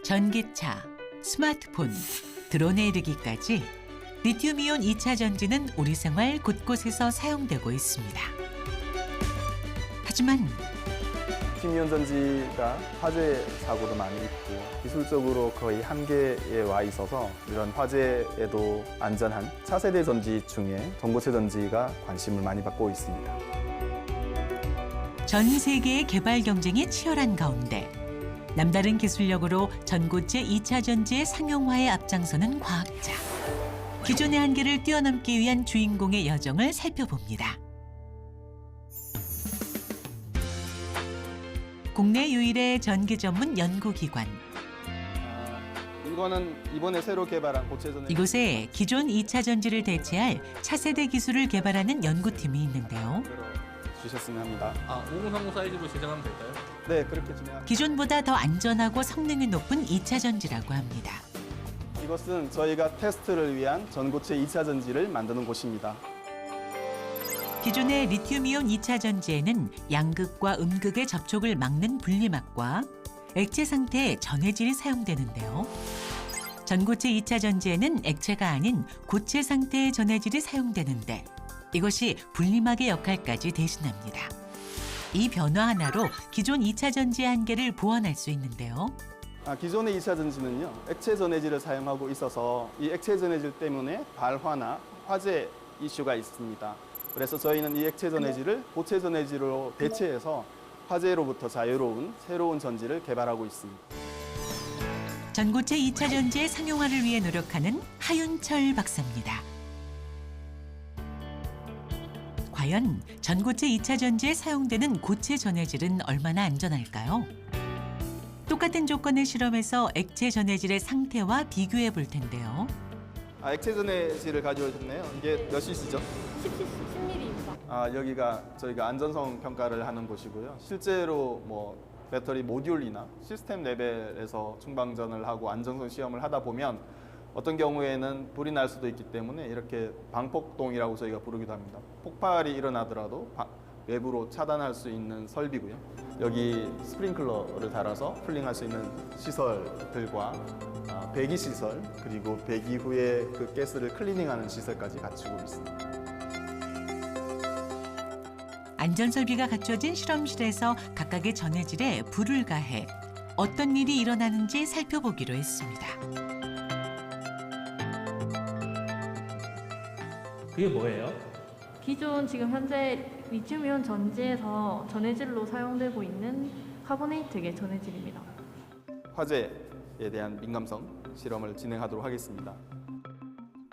전기차, 스마트폰, 드론에 이르기까지 리튬이온 2차 전지는 우리 생활 곳곳에서 사용되고 있습니다. 하지만 리튬이온 전지가 화재 사고도 많이 있고 기술적으로 거의 한계에 와 있어서 이런 화재에도 안전한 차세대 전지 중에 전고체 전지가 관심을 많이 받고 있습니다. 전 세계의 개발 경쟁이 치열한 가운데 남다른 기술력으로 전고체 2차 전지의 상용화에 앞장서는 과학자. 기존의 한계를 뛰어넘기 위한 주인공의 여정을 살펴봅니다. 국내 유일의 전기 전문 연구기관. 이거는 이번에 새로 개발한 고체 전지. 이곳에 기존 2차 전지를 대체할 차세대 기술을 개발하는 연구팀이 있는데요. 주셨으면 합니다. 5030 사이즈로 제작하면 될까요? 네, 그렇게 진행합니다. 기존보다 더 안전하고 성능이 높은 2차 전지라고 합니다. 이것은 저희가 테스트를 위한 전고체 2차 전지를 만드는 곳입니다. 기존의 리튬이온 2차 전지에는 양극과 음극의 접촉을 막는 분리막과 액체 상태의 전해질이 사용되는데요. 전고체 2차 전지에는 액체가 아닌 고체 상태의 전해질이 사용되는데 이것이 분리막의 역할까지 대신합니다. 이 변화 하나로 기존 2차 전지의 한계를 보완할 수 있는데요. 기존의 2차 전지는요, 액체 전해질을 사용하고 있어서 이 액체 전해질 때문에 발화나 화재 이슈가 있습니다. 그래서 저희는 이 액체 전해질을 고체 전해질로 대체해서 화재로부터 자유로운 새로운 전지를 개발하고 있습니다. 전고체 2차 전지의 상용화를 위해 노력하는 하윤철 박사입니다. 과연 전고체 2차 전지에 사용되는 고체 전해질은 얼마나 안전할까요? 똑같은 조건의 실험에서 액체 전해질의 상태와 비교해 볼 텐데요. 액체 전해질을 가져오셨네요. 이게 몇 cc죠? 10mm입니다. 여기가 저희가 안전성 평가를 하는 곳이고요. 실제로 배터리 모듈이나 시스템 레벨에서 충방전을 하고 안전성 시험을 하다 보면 어떤 경우에는 불이 날 수도 있기 때문에 이렇게 방폭동이라고 저희가 부르기도 합니다. 폭발이 일어나더라도 외부로 차단할 수 있는 설비고요. 여기 스프링클러를 달아서 쿨링할 수 있는 시설들과 배기 시설, 그리고 배기 후에 그 가스를 클리닝하는 시설까지 갖추고 있습니다. 안전설비가 갖춰진 실험실에서 각각의 전해질에 불을 가해 어떤 일이 일어나는지 살펴보기로 했습니다. 그게 뭐예요? 기존 지금 현재 리튬이온 전지에서 전해질로 사용되고 있는 카보네이트계 전해질입니다. 화재에 대한 민감성 실험을 진행하도록 하겠습니다.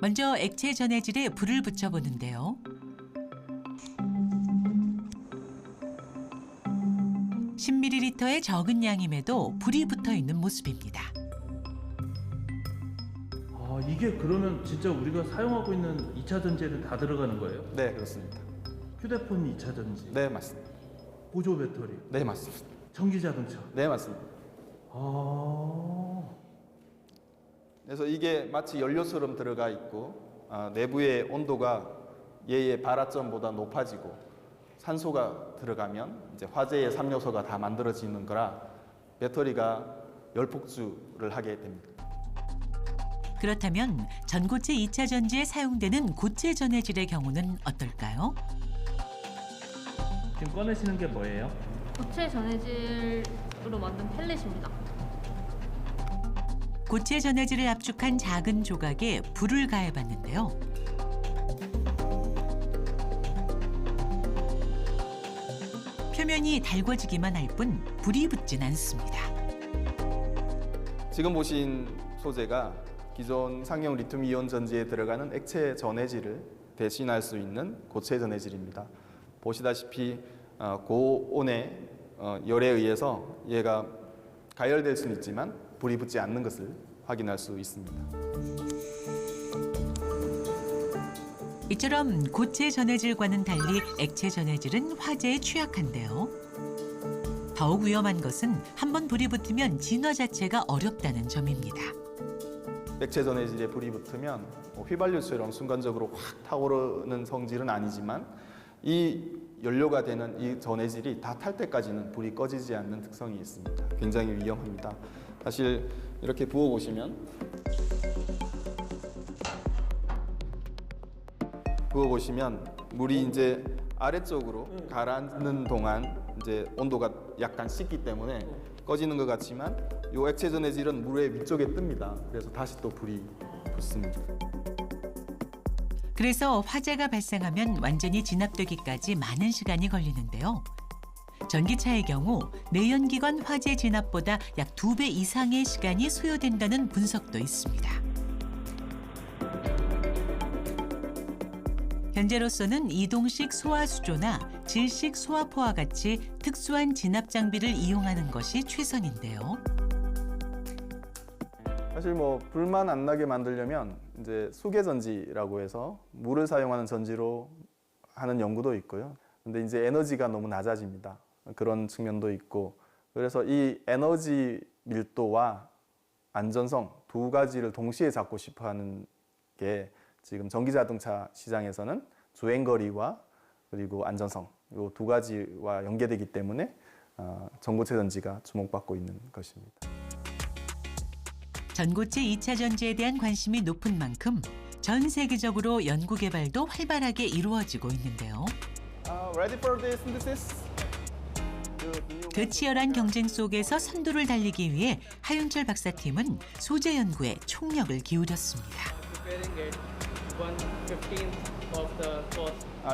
먼저 액체 전해질에 불을 붙여보는데요. (10ml의) 적은 양임에도 불이 붙어 있는 모습입니다. 이게 그러면 진짜 우리가 사용하고 있는 2차 전지에는 다 들어가는 거예요? 네, 그렇습니다. 휴대폰 2차 전지, 네, 맞습니다. 보조 배터리, 네, 맞습니다. 전기 자동차. 네, 맞습니다. 그래서 이게 마치 연료처럼 들어가 있고 내부의 온도가 얘의 발화점보다 높아지고 산소가 들어가면 이제 화재의 3요소가 다 만들어지는 거라 배터리가 열폭주를 하게 됩니다. 그렇다면 전고체 2차 전지에 사용되는 고체 전해질의 경우는 어떨까요? 지금 꺼내시는 게 뭐예요? 고체 전해질로 만든 펠렛입니다. 고체 전해질을 압축한 작은 조각에 불을 가해봤는데요. 표면이 달궈지기만 할 뿐 불이 붙진 않습니다. 지금 보신 소재가 기존 상용 리튬이온 전지에 들어가는 액체 전해질을 대신할 수 있는 고체 전해질입니다. 보시다시피 고온의 열에 의해서 얘가 가열될 수는 있지만 불이 붙지 않는 것을 확인할 수 있습니다. 이처럼 고체 전해질과는 달리 액체 전해질은 화재에 취약한데요. 더욱 위험한 것은 한번 불이 붙으면 진화 자체가 어렵다는 점입니다. 액체 전해질에 불이 붙으면 휘발유처럼 순간적으로 확 타오르는 성질은 아니지만 이 연료가 되는 이 전해질이 다 탈 때까지는 불이 꺼지지 않는 특성이 있습니다. 굉장히 위험합니다. 사실 이렇게 부어 보시면 물이 이제 아래쪽으로 가라앉는 동안 이제 온도가 약간 식기 때문에 꺼지는 것 같지만 이 액체 전해질은 물의 위쪽에 뜹니다. 그래서 다시 또 불이 붙습니다. 그래서 화재가 발생하면 완전히 진압되기까지 많은 시간이 걸리는데요. 전기차의 경우 내연기관 화재 진압보다 약 2배 이상의 시간이 소요된다는 분석도 있습니다. 현재로서는 이동식 소화수조나 질식 소화포와 같이 특수한 진압 장비를 이용하는 것이 최선인데요. 사실 뭐 불만 안 나게 만들려면 이제 수계전지라고 해서 물을 사용하는 전지로 하는 연구도 있고요. 근데 이제 에너지가 너무 낮아집니다. 그런 측면도 있고, 그래서 이 에너지 밀도와 안전성 두 가지를 동시에 잡고 싶어 하는 게 지금 전기자동차 시장에서는 주행거리와 그리고 안전성 이 두 가지와 연계되기 때문에 전고체 전지가 주목받고 있는 것입니다. 전고체 2차 전지에 대한 관심이 높은 만큼 전 세계적으로 연구 개발도 활발하게 이루어지고 있는데요. Ready for the synthesis? 그 치열한 경쟁 속에서 선두를 달리기 위해 하윤철 박사팀은 소재 연구에 총력을 기울였습니다.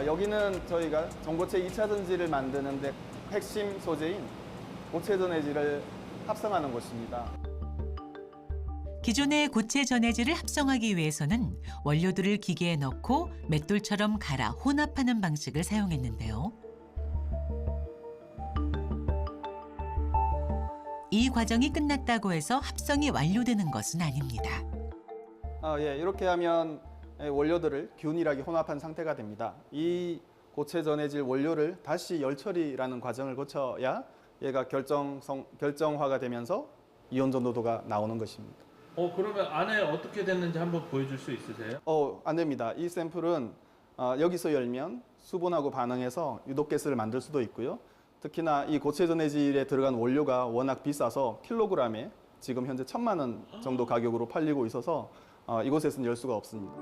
여기는 저희가 전고체 2차 전지를 만드는데 핵심 소재인 고체 전해질을 합성하는 곳입니다. 기존의 고체 전해질을 합성하기 위해서는 원료들을 기계에 넣고 맷돌처럼 갈아 혼합하는 방식을 사용했는데요. 이 과정이 끝났다고 해서 합성이 완료되는 것은 아닙니다. 예, 이렇게 하면 원료들을 균일하게 혼합한 상태가 됩니다. 이 고체 전해질 원료를 다시 열 처리라는 과정을 거쳐야 얘가 결정화가 되면서 이온 전도도가 나오는 것입니다. 그러면 안에 어떻게 됐는지 한번 보여줄 수 있으세요? 안 됩니다. 이 샘플은 여기서 열면 수분하고 반응해서 유독가스를 만들 수도 있고요. 특히나 이 고체 전해질에 들어간 원료가 워낙 비싸서 킬로그램에 지금 현재 1,000만 원 정도 가격으로 팔리고 있어서 이곳에서는 열 수가 없습니다.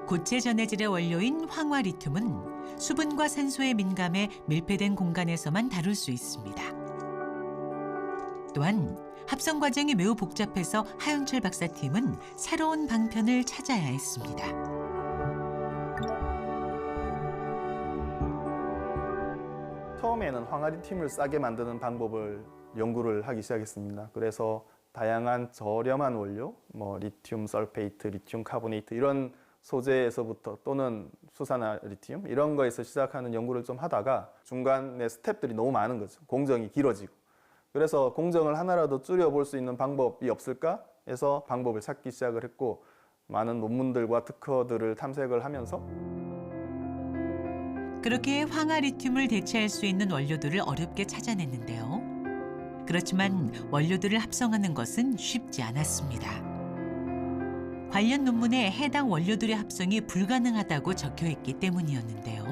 고체 전해질의 원료인 황화 리튬은 수분과 산소에 민감해 밀폐된 공간에서만 다룰 수 있습니다. 또한 합성 과정이 매우 복잡해서 하윤철 박사팀은 새로운 방편을 찾아야 했습니다. 처음에는 황화리튬을 싸게 만드는 방법을 연구를 하기 시작했습니다. 그래서 다양한 저렴한 원료, 리튬 설페이트, 리튬 카보네이트 이런 소재에서부터 또는 수산화 리튬 이런 거에서 시작하는 연구를 좀 하다가 중간에 스텝들이 너무 많은 거죠. 공정이 길어지고. 그래서 공정을 하나라도 줄여볼 수 있는 방법이 없을까 해서 방법을 찾기 시작을 했고 많은 논문들과 특허들을 탐색을 하면서 그렇게 황화 리튬을 대체할 수 있는 원료들을 어렵게 찾아냈는데요. 그렇지만 원료들을 합성하는 것은 쉽지 않았습니다. 관련 논문에 해당 원료들의 합성이 불가능하다고 적혀 있기 때문이었는데요.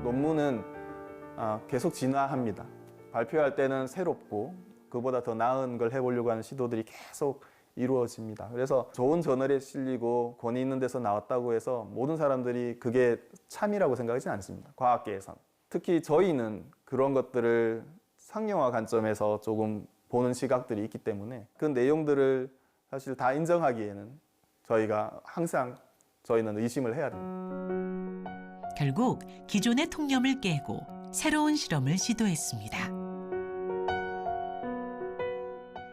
논문은 계속 진화합니다. 발표할 때는 새롭고 그보다 더 나은 걸 해보려고 하는 시도들이 계속 이루어집니다. 그래서 좋은 저널에 실리고 권위 있는 데서 나왔다고 해서 모든 사람들이 그게 참이라고 생각하지는 않습니다. 과학계에서는. 특히 저희는 그런 것들을 상용화 관점에서 조금 보는 시각들이 있기 때문에 그 내용들을 사실 다 인정하기에는 저희가 항상 저희는 의심을 해야 됩니다. 결국 기존의 통념을 깨고 새로운 실험을 시도했습니다.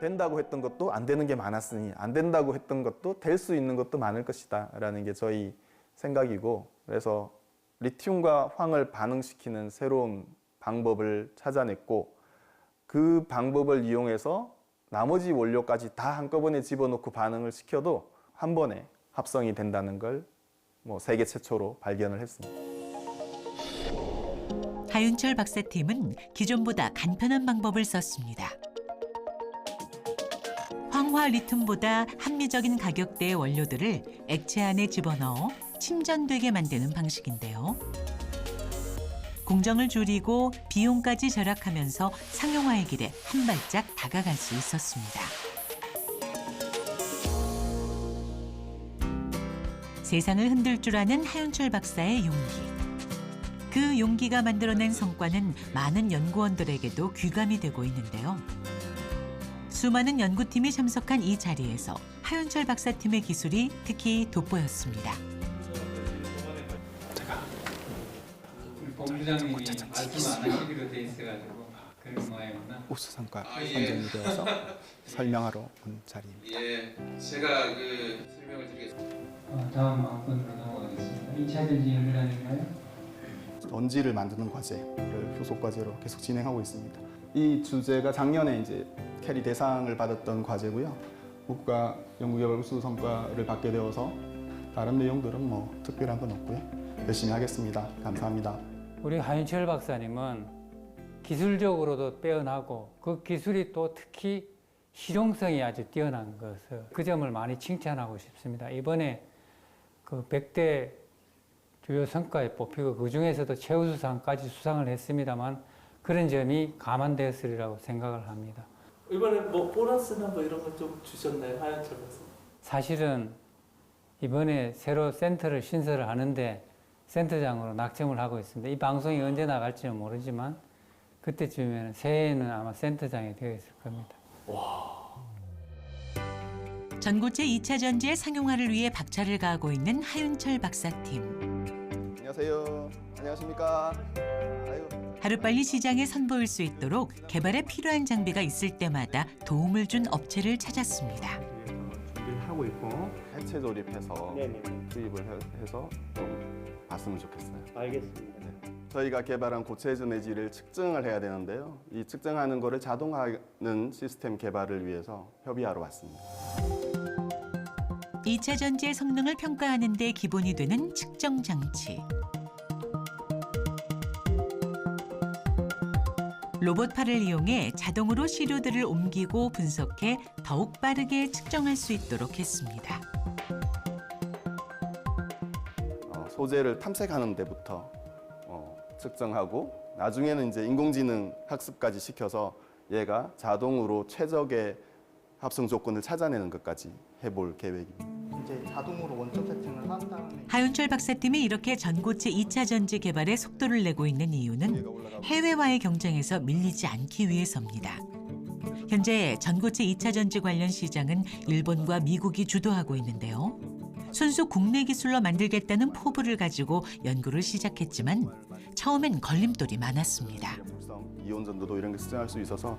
된다고 했던 것도 안 되는 게 많았으니 안 된다고 했던 것도 될 수 있는 것도 많을 것이다 라는 게 저희 생각이고, 그래서 리튬과 황을 반응시키는 새로운 방법을 찾아냈고 그 방법을 이용해서 나머지 원료까지 다 한꺼번에 집어넣고 반응을 시켜도 한 번에 합성이 된다는 걸 세계 최초로 발견을 했습니다. 하윤철 박사팀은 기존보다 간편한 방법을 썼습니다. 황화 리튬보다 합리적인 가격대의 원료들을 액체 안에 집어넣어 침전되게 만드는 방식인데요. 공정을 줄이고 비용까지 절약하면서 상용화의 길에 한 발짝 다가갈 수 있었습니다. 세상을 흔들 줄 아는 하윤철 박사의 용기. 그 용기가 만들어낸 성과는 많은 연구원들에게도 귀감이 되고 있는데요. 수많은 연구팀이 참석한 이 자리에서 하윤철 박사팀의 기술이 특히 돋보였습니다. 본부장님이 말씀 안 하시기로 돼 있어가지고 그런 모양이구나. 우수성과 선정이 되어서 설명하러 온 자리입니다. 예, 제가 그 설명을 드리겠습니다. 다음 안건으로 넘어가겠습니다. 2차 전지 연구단인가요? 전지를 만드는 과제를 후속 과제로 계속 진행하고 있습니다. 이 주제가 작년에 이제 캐리 대상을 받았던 과제고요. 국가 연구개발 우수 성과를 받게 되어서 다른 내용들은 뭐 특별한 건 없고요. 열심히 하겠습니다. 감사합니다. 우리 하윤철 박사님은 기술적으로도 빼어나고 그 기술이 또 특히 실용성이 아주 뛰어난 것을 그 점을 많이 칭찬하고 싶습니다. 이번에 그 100대 주요 성과에 뽑히고 그 중에서도 최우수상까지 수상을 했습니다만 그런 점이 감안되었으리라고 생각을 합니다. 이번에 뭐 보너스나 뭐 이런 거 좀 주셨나요, 하윤철 박사? 사실은 이번에 새로 센터를 신설을 하는데 센터장으로 낙점을 하고 있습니다. 이 방송이 언제 나갈지는 모르지만 그때쯤에는 새해에는 아마 센터장이 되어 있을 겁니다. 전고체 2차 전지의 상용화를 위해 박차를 가하고 있는 하윤철 박사팀. 안녕하세요. 안녕하십니까. 아유. 하루빨리 시장에 선보일 수 있도록 개발에 필요한 장비가 있을 때마다 도움을 준 업체를 찾았습니다. 준비를 하고 있고. 해체 조립해서 네네. 투입을 해서 좀 봤으면 좋겠어요. 알겠습니다. 저희가 개발한 고체 전해질을 측정을 해야 되는데요. 이 측정하는 거를 자동화하는 시스템 개발을 위해서 협의하러 왔습니다. 2차 전지의 성능을 평가하는 데 기본이 되는 측정 장치. 로봇팔을 이용해 자동으로 시료들을 옮기고 분석해 더욱 빠르게 측정할 수 있도록 했습니다. 소재를 탐색하는 데부터 측정하고 나중에는 이제 인공지능 학습까지 시켜서 얘가 자동으로 최적의 합성 조건을 찾아내는 것까지 해볼 계획입니다. 이제 자동으로 원점 세팅을 한 다음에 하윤철 박사팀이 이렇게 전고체 2차 전지 개발에 속도를 내고 있는 이유는 해외와의 경쟁에서 밀리지 않기 위해서입니다. 현재 전고체 2차 전지 관련 시장은 일본과 미국이 주도하고 있는데요. 순수 국내 기술로 만들겠다는 포부를 가지고 연구를 시작했지만 처음엔 걸림돌이 많았습니다. 이온 전도도 이런 게 측정할 수 있어서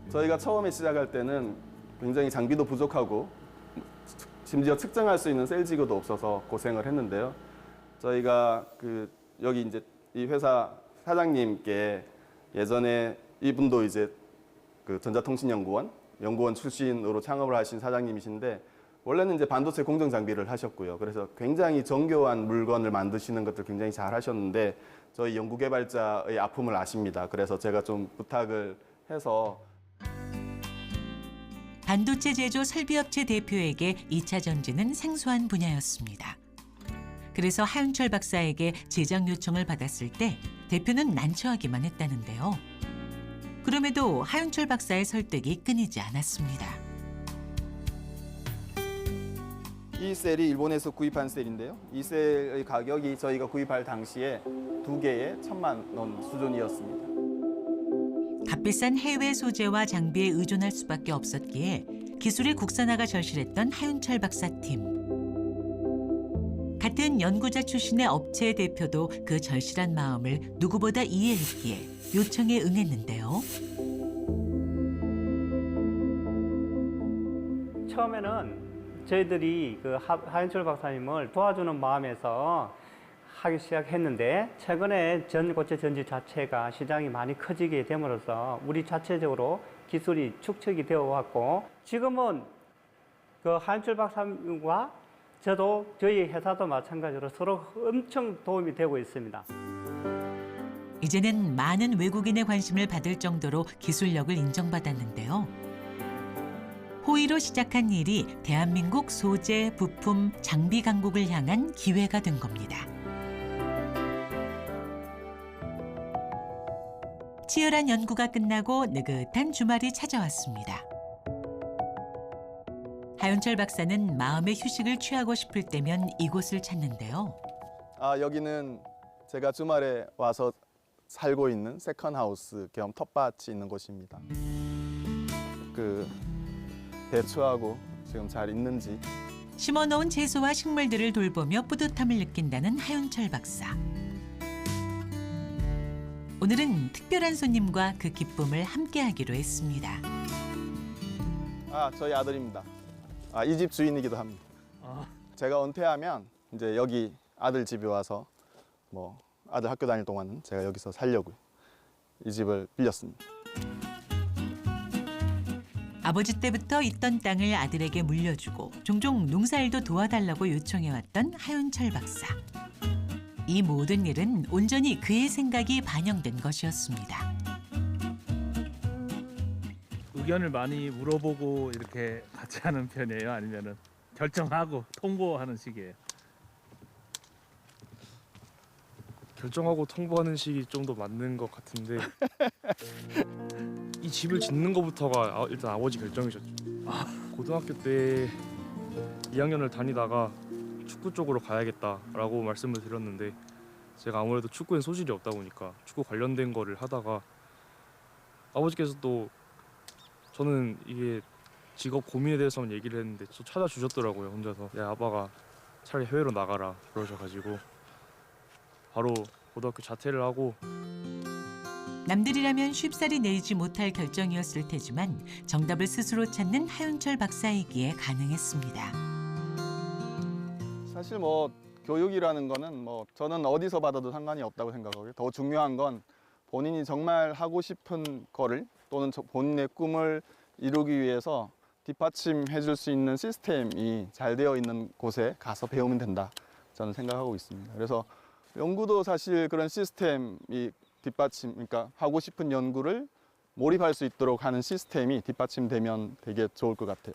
저희가 처음에 시작할 때는 굉장히 장비도 부족하고 심지어 측정할 수 있는 셀 지구도 없어서 고생을 했는데요. 저희가 여기 이제 이 회사 사장님께 예전에 이분도 이제 전자통신연구원 출신으로 창업을 하신 사장님이신데 원래는 이제 반도체 공정 장비를 하셨고요. 그래서 굉장히 정교한 물건을 만드시는 것들 굉장히 잘 하셨는데 저희 연구개발자의 아픔을 아십니다. 그래서 제가 좀 부탁을 해서 반도체 제조 설비업체 대표에게 2차 전지는 생소한 분야였습니다. 그래서 하윤철 박사에게 제작 요청을 받았을 때 대표는 난처하기만 했다는데요. 그럼에도 하윤철 박사의 설득이 끊이지 않았습니다. 이 셀이 일본에서 구입한 셀인데요. 이 셀의 가격이 저희가 구입할 당시에 2개에 1,000만 원 수준이었습니다. 값비싼 해외 소재와 장비에 의존할 수밖에 없었기에 기술의 국산화가 절실했던 하윤철 박사팀. 같은 연구자 출신의 업체 대표도 그 절실한 마음을 누구보다 이해했기에 요청에 응했는데요. 처음에는 저희들이 그 하윤철 박사님을 도와주는 마음에서 하기 시작했는데 최근에 전고체 전지 자체가 시장이 많이 커지게 됨으로써 우리 자체적으로 기술이 축적이 되어 왔고 지금은 그 하윤철 박사님과 저도 저희 회사도 마찬가지로 서로 엄청 도움이 되고 있습니다. 이제는 많은 외국인의 관심을 받을 정도로 기술력을 인정받았는데요. 호의로 시작한 일이 대한민국 소재, 부품, 장비 강국을 향한 기회가 된 겁니다. 치열한 연구가 끝나고 느긋한 주말이 찾아왔습니다. 하윤철 박사는 마음의 휴식을 취하고 싶을 때면 이곳을 찾는데요. 여기는 제가 주말에 와서 살고 있는 세컨하우스 겸 텃밭이 있는 곳입니다. 배추하고 지금 잘 있는지 심어놓은 채소와 식물들을 돌보며 뿌듯함을 느낀다는 하윤철 박사. 오늘은 특별한 손님과 그 기쁨을 함께하기로 했습니다. 저희 아들입니다. 이 집 주인이기도 합니다. 제가 은퇴하면 이제 여기 아들 집에 와서 아들 학교 다닐 동안은 제가 여기서 살려고요. 이 집을 빌렸습니다. 아버지 때부터 있던 땅을 아들에게 물려주고 종종 농사일도 도와달라고 요청해왔던 하윤철 박사. 이 모든 일은 온전히 그의 생각이 반영된 것이었습니다. 의견을 많이 물어보고 이렇게 같이 하는 편이에요? 아니면은 결정하고 통보하는 식이에요? 결정하고 통보하는 식이 좀 더 맞는 것 같은데 이 집을 짓는 것부터가 일단 아버지 결정이셨죠. 고등학교 때 2학년을 다니다가 축구 쪽으로 가야겠다라고 말씀을 드렸는데 제가 아무래도 축구엔 소질이 없다 보니까 축구 관련된 거를 하다가 아버지께서 또 저는 이게 직업 고민에 대해서만 얘기를 했는데 또 찾아주셨더라고요. 혼자서 야 아빠가 차라리 해외로 나가라 그러셔가지고 바로 고등학교 자퇴를 하고. 남들이라면 쉽사리 내리지 못할 결정이었을 테지만 정답을 스스로 찾는 하윤철 박사이기에 가능했습니다. 사실 교육이라는 거는 저는 어디서 받아도 상관이 없다고 생각하고요. 더 중요한 건 본인이 정말 하고 싶은 거를 또는 본인의 꿈을 이루기 위해서 뒷받침해 줄 수 있는 시스템이 잘 되어 있는 곳에 가서 배우면 된다. 저는 생각하고 있습니다. 그래서 연구도 사실 그런 시스템이 그러니까 하고 싶은 연구를 몰입할 수 있도록 하는 시스템이 뒷받침되면 되게 좋을 것 같아요.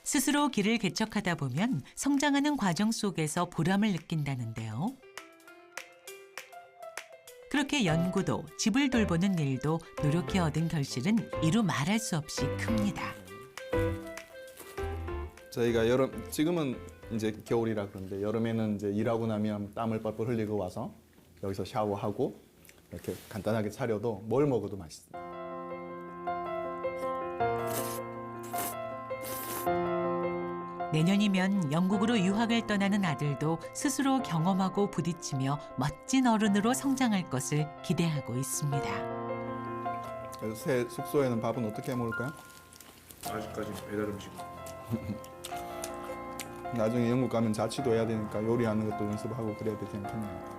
스스로 길을 개척하다 보면 성장하는 과정 속에서 보람을 느낀다는데요. 그렇게 연구도 집을 돌보는 일도 노력해 얻은 결실은 이루 말할 수 없이 큽니다. 저희가 지금은 이제 겨울이라 그런데 여름에는 이제 일하고 나면 땀을 뻘뻘 흘리고 와서 여기서 샤워하고 이렇게 간단하게 차려도 뭘 먹어도 맛있어요. 내년이면 영국으로 유학을 떠나는 아들도 스스로 경험하고 부딪히며 멋진 어른으로 성장할 것을 기대하고 있습니다. 그래서 새 숙소에는 밥은 어떻게 해 먹을까요? 아직까지 배달 음식. 나중에 영국 가면 자취도 해야 되니까 요리하는 것도 연습하고 그래야 될 텐데요.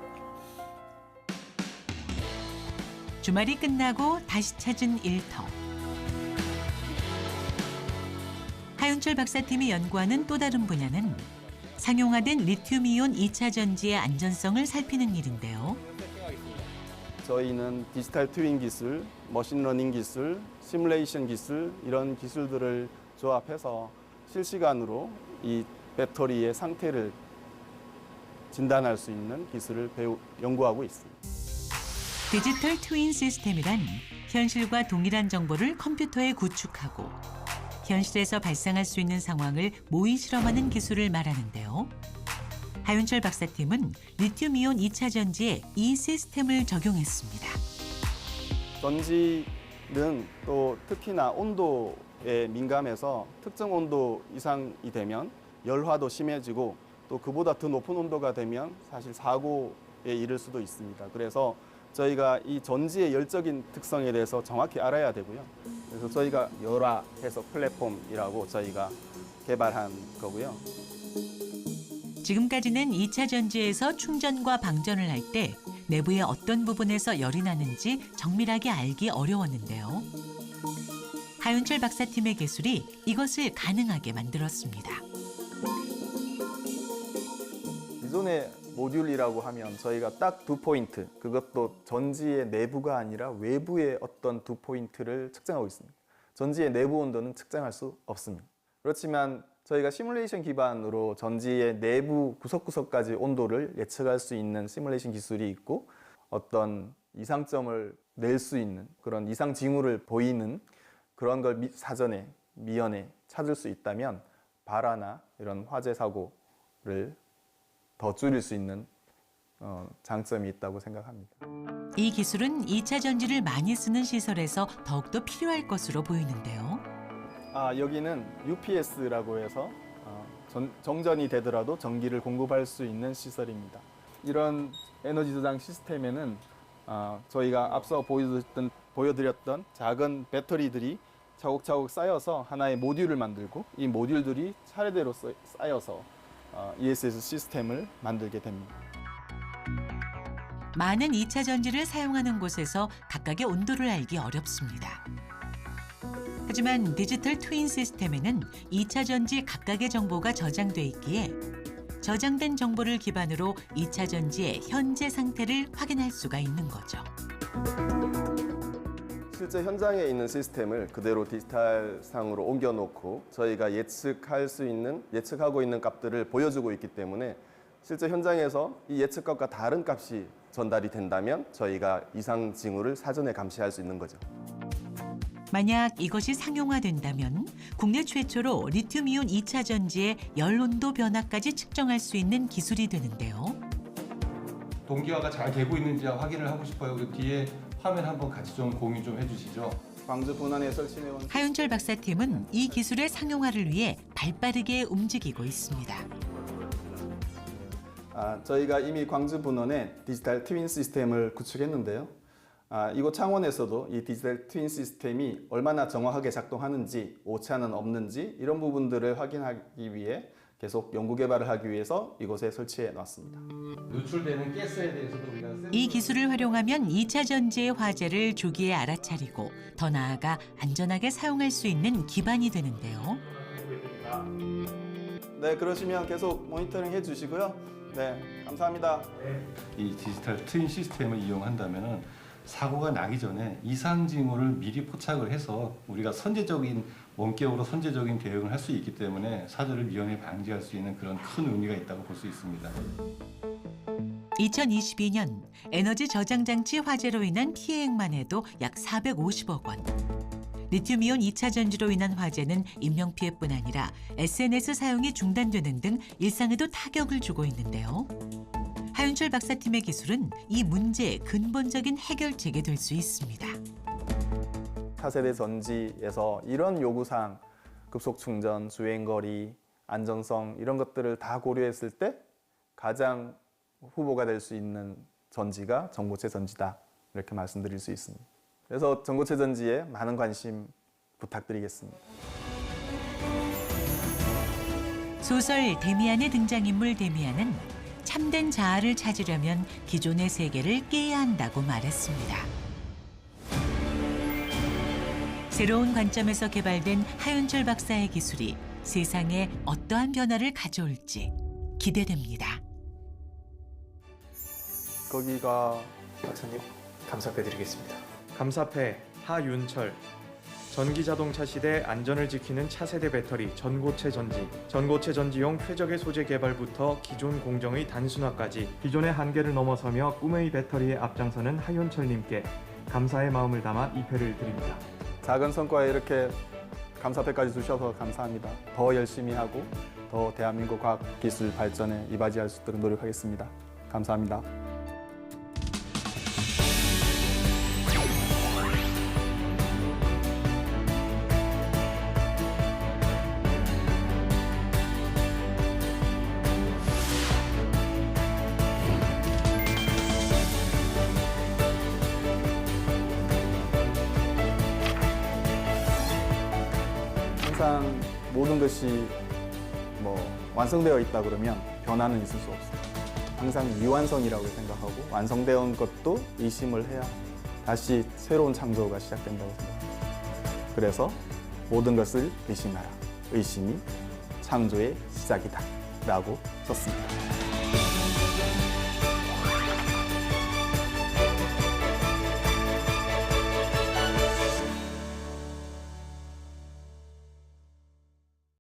주말이 끝나고 다시 찾은 일터. 하윤철 박사팀이 연구하는 또 다른 분야는 상용화된 리튬이온 2차 전지의 안전성을 살피는 일인데요. 저희는 디지털 트윈 기술, 머신러닝 기술, 시뮬레이션 기술 이런 기술들을 조합해서 실시간으로 이 배터리의 상태를 진단할 수 있는 기술을 연구하고 있습니다. 디지털 트윈 시스템이란 현실과 동일한 정보를 컴퓨터에 구축하고 현실에서 발생할 수 있는 상황을 모의 실험하는 기술을 말하는데요. 하윤철 박사팀은 리튬이온 2차 전지에 이 시스템을 적용했습니다. 전지는 또 특히나 온도에 민감해서 특정 온도 이상이 되면 열화도 심해지고 또 그보다 더 높은 온도가 되면 사실 사고에 이를 수도 있습니다. 그래서 저희가 이 전지의 열적인 특성에 대해서 정확히 알아야 되고요. 그래서 저희가 열화 해석 플랫폼이라고 저희가 개발한 거고요. 지금까지는 2차 전지에서 충전과 방전을 할 때 내부의 어떤 부분에서 열이 나는지 정밀하게 알기 어려웠는데요. 하윤철 박사팀의 기술이 이것을 가능하게 만들었습니다. 기존의 모듈이라고 하면 저희가 딱 2포인트, 그것도 전지의 내부가 아니라 외부의 어떤 2포인트를 측정하고 있습니다. 전지의 내부 온도는 측정할 수 없습니다. 그렇지만 저희가 시뮬레이션 기반으로 전지의 내부 구석구석까지 온도를 예측할 수 있는 시뮬레이션 기술이 있고 어떤 이상점을 낼 수 있는 그런 이상 징후를 보이는 그런 걸 사전에 미연에 찾을 수 있다면 발화나 이런 화재 사고를 더 줄일 수 있는 장점이 있다고 생각합니다. 이 기술은 2차 전지를 많이 쓰는 시설에서 더욱더 필요할 것으로 보이는데요. 여기는 UPS라고 해서 정전이 되더라도 전기를 공급할 수 있는 시설입니다. 이런 에너지 저장 시스템에는 저희가 앞서 보여드렸던 작은 배터리들이 차곡차곡 쌓여서 하나의 모듈을 만들고 이 모듈들이 차례대로 쌓여서 ESS 시스템을 만들게 됩니다. 많은 2차 전지를 사용하는 곳에서 각각의 온도를 알기 어렵습니다. 하지만 디지털 트윈 시스템에는 2차 전지 각각의 정보가 저장돼 있기에 저장된 정보를 기반으로 2차 전지의 현재 상태를 확인할 수가 있는 거죠. 실제 현장에 있는 시스템을 그대로 디지털상으로 옮겨놓고 저희가 예측하고 있는 값들을 보여주고 있기 때문에 실제 현장에서 이 예측값과 다른 값이 전달이 된다면 저희가 이상 징후를 사전에 감시할 수 있는 거죠. 만약 이것이 상용화된다면 국내 최초로 리튬이온 2차 전지의 열 온도 변화까지 측정할 수 있는 기술이 되는데요. 동기화가 잘 되고 있는지 확인을 하고 싶어요. 그 뒤에 화면 한번 같이 좀 공유 좀 해주시죠. 광주 분원에 설치해온 하윤철 박사팀은 이 기술의 상용화를 위해 발빠르게 움직이고 있습니다. 저희가 이미 광주 분원에 디지털 트윈 시스템을 구축했는데요. 이곳 창원에서도 이 디지털 트윈 시스템이 얼마나 정확하게 작동하는지, 오차는 없는지 이런 부분들을 확인하기 위해 계속 연구 개발을 하기 위해서 이곳에 설치해 놨습니다. 노출되는 가스에 대해서도 우리가 이 기술을 활용하면 2차 전지의 화재를 조기에 알아차리고 더 나아가 안전하게 사용할 수 있는 기반이 되는데요. 네, 그러시면 계속 모니터링 해주시고요. 네, 감사합니다. 이 디지털 트윈 시스템을 이용한다면 사고가 나기 전에 이상 징후를 미리 포착을 해서 우리가 원격으로 선제적인 대응을 할 수 있기 때문에 사고를 미연에 방지할 수 있는 그런 큰 의미가 있다고 볼 수 있습니다. 2022년 에너지 저장 장치 화재로 인한 피해액만 해도 약 450억 원. 리튬이온 2차 전지로 인한 화재는 인명피해뿐 아니라 SNS 사용이 중단되는 등 일상에도 타격을 주고 있는데요. 하윤철 박사팀의 기술은 이 문제의 근본적인 해결책이 될 수 있습니다. 차세대 전지에서 이런 요구사항, 급속 충전, 주행거리, 안전성 이런 것들을 다 고려했을 때 가장 후보가 될 수 있는 전지가 전고체 전지다 이렇게 말씀드릴 수 있습니다. 그래서 전고체 전지에 많은 관심 부탁드리겠습니다. 소설 데미안의 등장인물 데미안은 참된 자아를 찾으려면 기존의 세계를 깨야 한다고 말했습니다. 새로운 관점에서 개발된 하윤철 박사의 기술이 세상에 어떠한 변화를 가져올지 기대됩니다. 거기가 박사님, 감사드리겠습니다. 감사패 하윤철. 전기자동차 시대 안전을 지키는 차세대 배터리 전고체 전지, 전고체 전지용 쾌적의 소재 개발부터 기존 공정의 단순화까지 기존의 한계를 넘어서며 꿈의 배터리에 앞장서는 하윤철님께 감사의 마음을 담아 이 패를 드립니다. 작은 성과에 이렇게 감사패까지 주셔서 감사합니다. 더 열심히 하고 더 대한민국 과학기술 발전에 이바지할 수 있도록 노력하겠습니다. 감사합니다. 항상 모든 것이 완성되어 있다 그러면 변화는 있을 수 없어요. 항상 미완성이라고 생각하고 완성되어 것도 의심을 해야 다시 새로운 창조가 시작된다고 생각합니다. 그래서 모든 것을 의심하라. 의심이 창조의 시작이다 라고 썼습니다.